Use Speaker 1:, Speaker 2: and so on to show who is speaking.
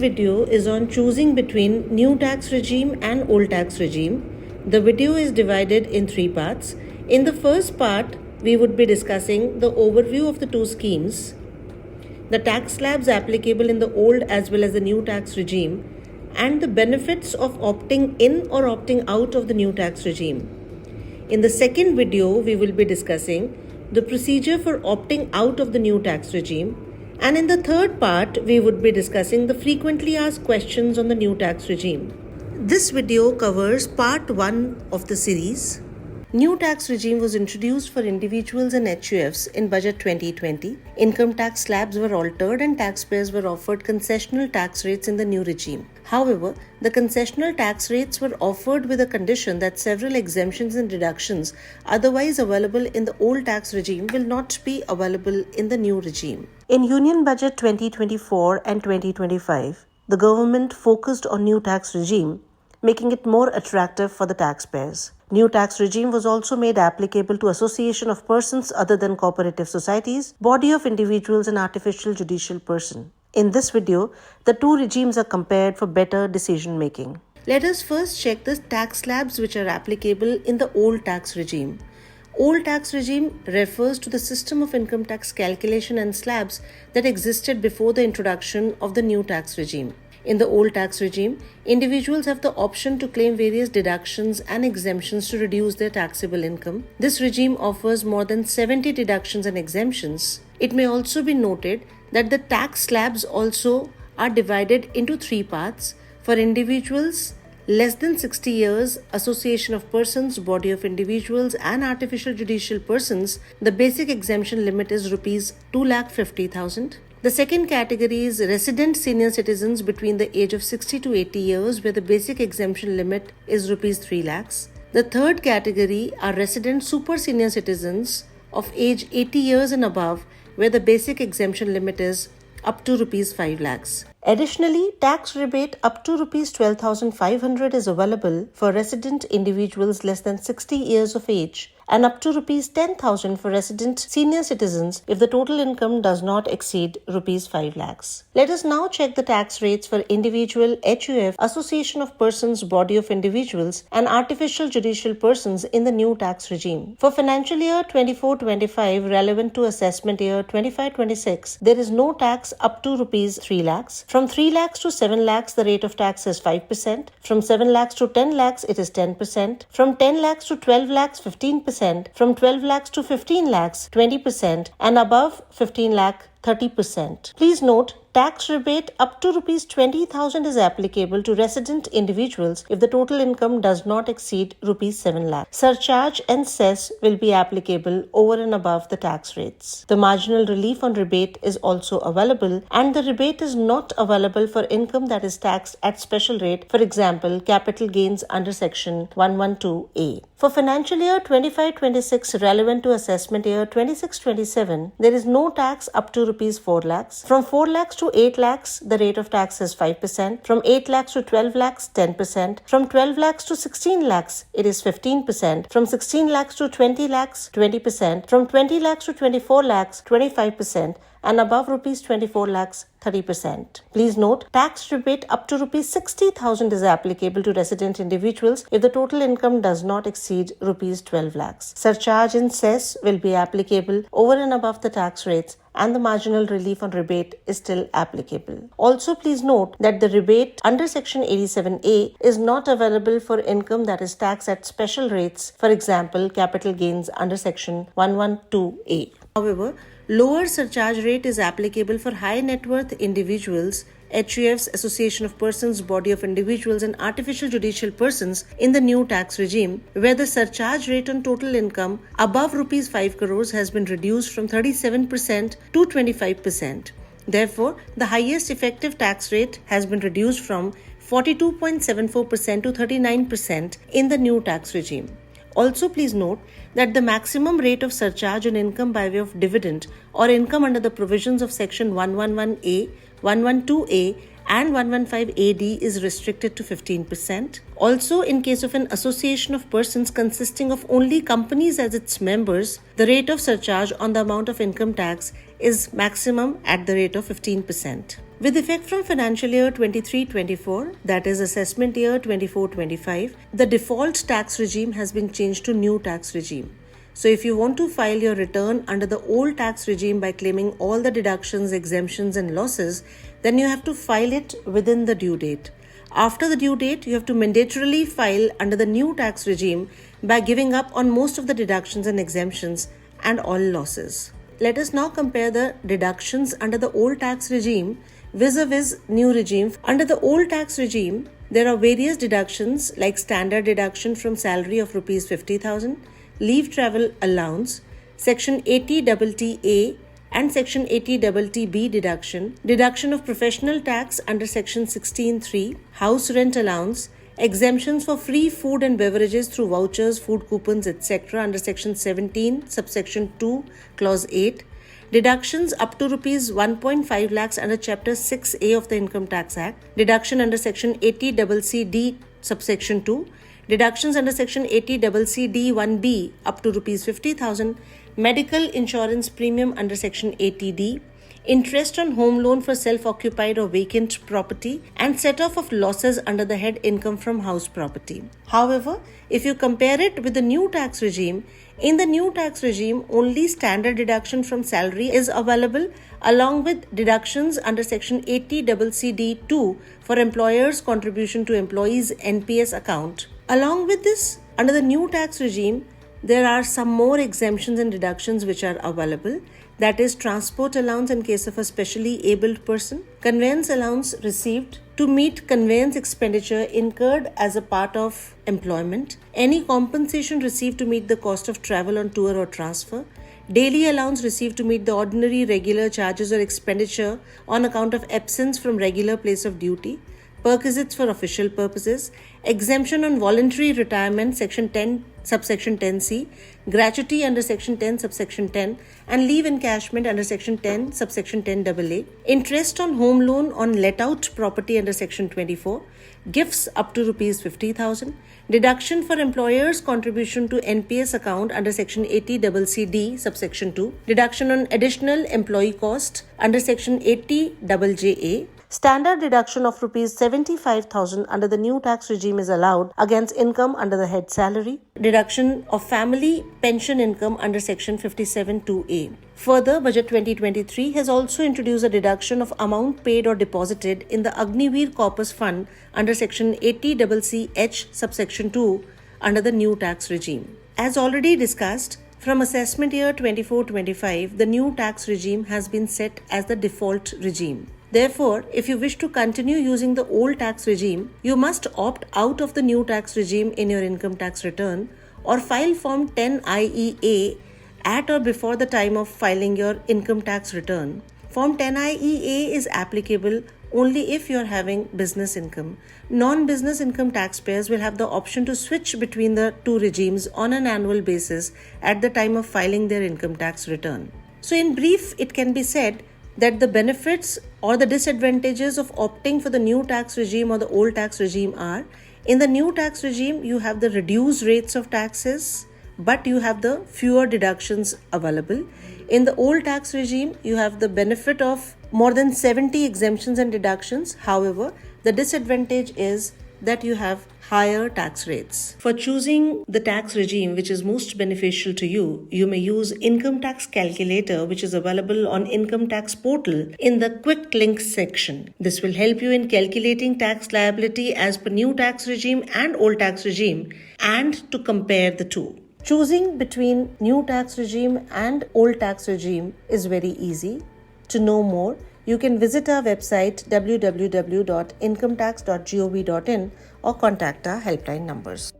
Speaker 1: video is on choosing between new tax regime and old tax regime. The video is divided in three parts. In the first part, we would be discussing the overview of the two schemes, the tax slabs applicable in the old as well as the new tax regime, and the benefits of opting in or opting out of the new tax regime. In the second video, we will be discussing the procedure for opting out of the new tax regime. And in the third part, we would be discussing the frequently asked questions on the new tax regime. This video covers part 1 of the series. New tax regime was introduced for individuals and HUFs in Budget 2020. Income tax slabs were altered and taxpayers were offered concessional tax rates in the new regime. However, the concessional tax rates were offered with a condition that several exemptions and deductions otherwise available in the old tax regime will not be available in the new regime. In Union Budget 2024 and 2025, the government focused on new tax regime, making it more attractive for the taxpayers. New tax regime was also made applicable to association of persons other than cooperative societies, body of individuals and artificial judicial person. In this video, the two regimes are compared for better decision making. Let us first check the tax slabs which are applicable in the old tax regime. Old tax regime refers to the system of income tax calculation and slabs that existed before the introduction of the new tax regime. In the old tax regime, individuals have the option to claim various deductions and exemptions to reduce their taxable income. This regime offers more than 70 deductions and exemptions. It may also be noted that the tax slabs also are divided into three parts. For individuals less than 60 years, association of persons, body of individuals and artificial judicial persons, the basic exemption limit is Rs 2,50,000. The second category is resident senior citizens between the age of 60 to 80 years, where the basic exemption limit is Rs 3 lakhs. The third category are resident super senior citizens of age 80 years and above, where the basic exemption limit is up to Rs 5 lakhs. Additionally, tax rebate up to Rs 12,500 is available for resident individuals less than 60 years of age and up to Rs 10,000 for resident senior citizens if the total income does not exceed Rs 5 lakhs. Let us now check the tax rates for individual HUF, association of persons, body of individuals and artificial judicial persons in the new tax regime. For financial year 24-25 relevant to assessment year 25-26, there is no tax up to Rs 3 lakhs. From 3 lakhs to 7 lakhs, the rate of tax is 5%. From 7 lakhs to 10 lakhs, it is 10%. From 10 lakhs to 12 lakhs, 15%. From 12 lakhs to 15 lakhs, 20%. And above 15 lakh, 30%. Please note, tax rebate up to Rs 20,000 is applicable to resident individuals if the total income does not exceed Rs 7 lakh. Surcharge and cess will be applicable over and above the tax rates. The marginal relief on rebate is also available, and the rebate is not available for income that is taxed at special rate, for example, capital gains under section 112A. For financial year 25-26 relevant to assessment year 26-27, there is no tax up to Rs 4 lakhs. From 4 lakhs to 8 lakhs, the rate of tax is 5%. From 8 lakhs to 12 lakhs, 10%. From 12 lakhs to 16 lakhs, it is 15%. From 16 lakhs to 20 lakhs, 20%. From 20 lakhs to 24 lakhs, 25%. And above Rs 24 lakhs, 30%. Please note, tax rebate up to Rs 60,000 is applicable to resident individuals if the total income does not exceed Rs 12 lakhs. Surcharge and cess will be applicable over and above the tax rates, and the marginal relief on rebate is still applicable. Also, please note that the rebate under section 87A is not available for income that is taxed at special rates, for example, capital gains under section 112A. However, lower surcharge rate is applicable for high net worth individuals, HUFs, association of persons, body of individuals and artificial judicial persons in the new tax regime, where the surcharge rate on total income above Rs 5 crores has been reduced from 37% to 25%. Therefore, the highest effective tax rate has been reduced from 42.74% to 39% in the new tax regime. Also, please note that the maximum rate of surcharge on income by way of dividend or income under the provisions of section 111A, 112A and 115AD is restricted to 15%. Also, in case of an association of persons consisting of only companies as its members, the rate of surcharge on the amount of income tax is maximum at the rate of 15%. With effect from financial year 23-24, that is assessment year 24-25, the default tax regime has been changed to new tax regime. So if you want to file your return under the old tax regime by claiming all the deductions, exemptions and losses, then you have to file it within the due date. After the due date, you have to mandatorily file under the new tax regime by giving up on most of the deductions and exemptions and all losses. Let us now compare the deductions under the old tax regime vis-a-vis new regime. Under the old tax regime, there are various deductions like standard deduction from salary of Rs 50,000, leave travel allowance, Section 80TTA and Section 80TTB deduction of professional tax under Section 16(3), house rent allowance, exemptions for free food and beverages through vouchers, food coupons, etc. under Section 17, subsection 2, clause 8, deductions up to Rs 1.5 lakhs under Chapter 6A of the Income Tax Act, deduction under Section 80CCD, subsection 2, deductions under Section 80CCD1B up to Rs 50,000, medical insurance premium under Section 80D, interest on home loan for self-occupied or vacant property, and set-off of losses under the head income from house property. However, if you compare it with the new tax regime, in the new tax regime, only standard deduction from salary is available along with deductions under Section 80CCD2 for employers' contribution to employees' NPS account. Along with this, under the new tax regime, there are some more exemptions and deductions which are available. That is transport allowance in case of a specially abled person, conveyance allowance received to meet conveyance expenditure incurred as a part of employment, any compensation received to meet the cost of travel on tour or transfer, daily allowance received to meet the ordinary regular charges or expenditure on account of absence from regular place of duty, perquisites for official purposes, exemption on voluntary retirement, Section 10, subsection 10C, gratuity under Section 10, subsection 10, and leave encashment under Section 10, subsection 10AA, interest on home loan on let-out property under Section 24, gifts up to Rs 50,000, deduction for employers' contribution to NPS account under Section 80CCD, subsection 2, deduction on additional employee cost under Section 80JJA, standard deduction of Rs 75,000 under the new tax regime is allowed against income under the head salary, deduction of family pension income under Section 57(2)(a). Further, Budget 2023 has also introduced a deduction of amount paid or deposited in the Agniveer Corpus Fund under Section 80CCH, subsection 2 under the new tax regime. As already discussed, from assessment year 24-25, the new tax regime has been set as the default regime. Therefore, if you wish to continue using the old tax regime, you must opt out of the new tax regime in your income tax return or file Form 10IEA at or before the time of filing your income tax return. Form 10IEA is applicable only if you are having business income. Non-business income taxpayers will have the option to switch between the two regimes on an annual basis at the time of filing their income tax return. So in brief, it can be said that the benefits or the disadvantages of opting for the new tax regime or the old tax regime are: in the new tax regime, you have the reduced rates of taxes, but you have the fewer deductions available. In the old tax regime, you have the benefit of more than 70 exemptions and deductions. However, the disadvantage is that you have higher tax rates. For choosing the tax regime which is most beneficial to you, you may use Income Tax Calculator, which is available on Income Tax Portal in the Quick Links section. This will help you in calculating tax liability as per new tax regime and old tax regime and to compare the two. Choosing between new tax regime and old tax regime is very easy. To know more, you can visit our website www.incometax.gov.in or contact our helpline numbers.